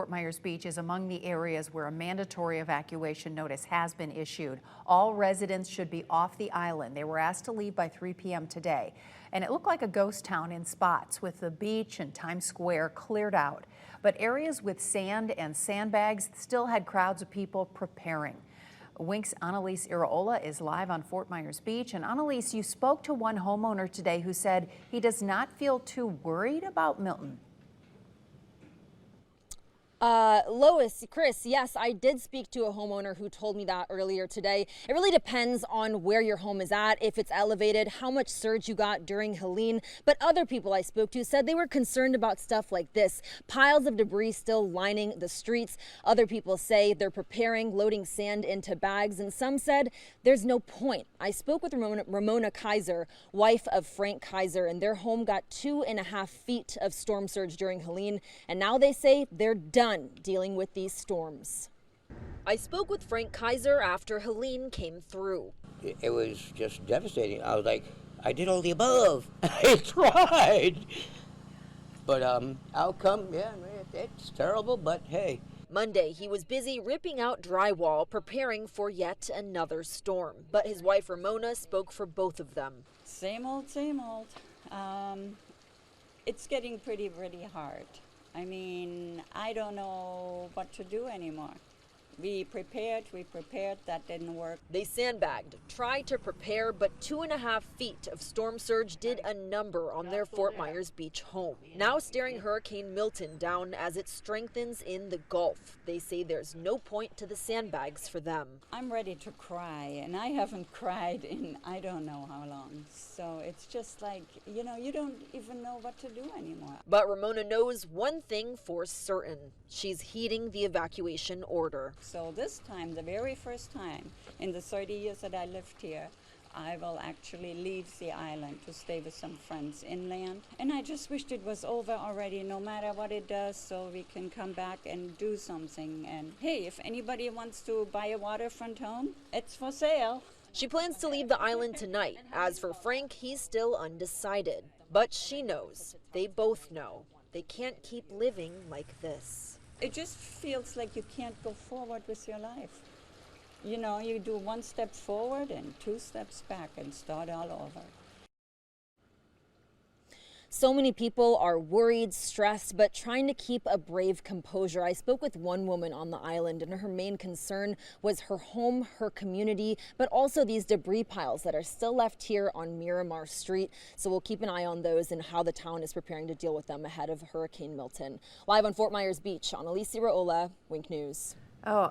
Fort Myers Beach is among the areas where a mandatory evacuation notice has been issued. All residents should be off the island. They were asked to leave by 3 p.m. today. And it looked like a ghost town in spots, with the beach and Times Square cleared out. But areas with sand and sandbags still had crowds of people preparing. Wink's Annalise Iraola is live on Fort Myers Beach. And Annalise, you spoke to one homeowner today who said he does not feel too worried about Milton. Lois, Chris, yes, I did speak to a homeowner who told me that earlier today. It really depends on where your home is at, if it's elevated, how much surge you got during Helene. But other people I spoke to said they were concerned about stuff like this, piles of debris still lining the streets. Other people say they're preparing, loading sand into bags, and some said there's no point. I spoke with Ramona Kaiser, wife of Frank Kaiser, and their home got 2.5 feet of storm surge during Helene, and now they say they're done dealing with these storms. I spoke with Frank Kaiser after Helene came through. It was just devastating. I was like, I did all the above. I tried. But outcome, yeah, it's terrible, but hey. Monday, he was busy ripping out drywall, preparing for yet another storm. But his wife Ramona spoke for both of them. Same old, same old. It's getting pretty hard. I mean, I don't know what to do anymore. We prepared, that didn't work. They sandbagged, tried to prepare, but 2.5 feet of storm surge did a number on their Fort Myers Beach home. Now staring Hurricane Milton down as it strengthens in the Gulf. They say there's no point to the sandbags for them. I'm ready to cry, and I haven't cried in I don't know how long. So it's just like, you know, you don't even know what to do anymore. But Ramona knows one thing for certain. She's heeding the evacuation order. So this time, the very first time in the 30 years that I lived here, I will actually leave the island to stay with some friends inland. And I just wished it was over already, no matter what it does, so we can come back and do something. And hey, if anybody wants to buy a waterfront home, it's for sale. She plans to leave the island tonight. As for Frank, he's still undecided. But she knows, they both know, they can't keep living like this. It just feels like you can't go forward with your life. You know, you do one step forward and 2 steps back and start all over. So many people are worried, stressed, but trying to keep a brave composure. I spoke with one woman on the island, and her main concern was her home, her community, but also these debris piles that are still left here on Miramar Street. So we'll keep an eye on those and how the town is preparing to deal with them ahead of Hurricane Milton. Live on Fort Myers Beach, Annalise Iraola, Wink News. Oh,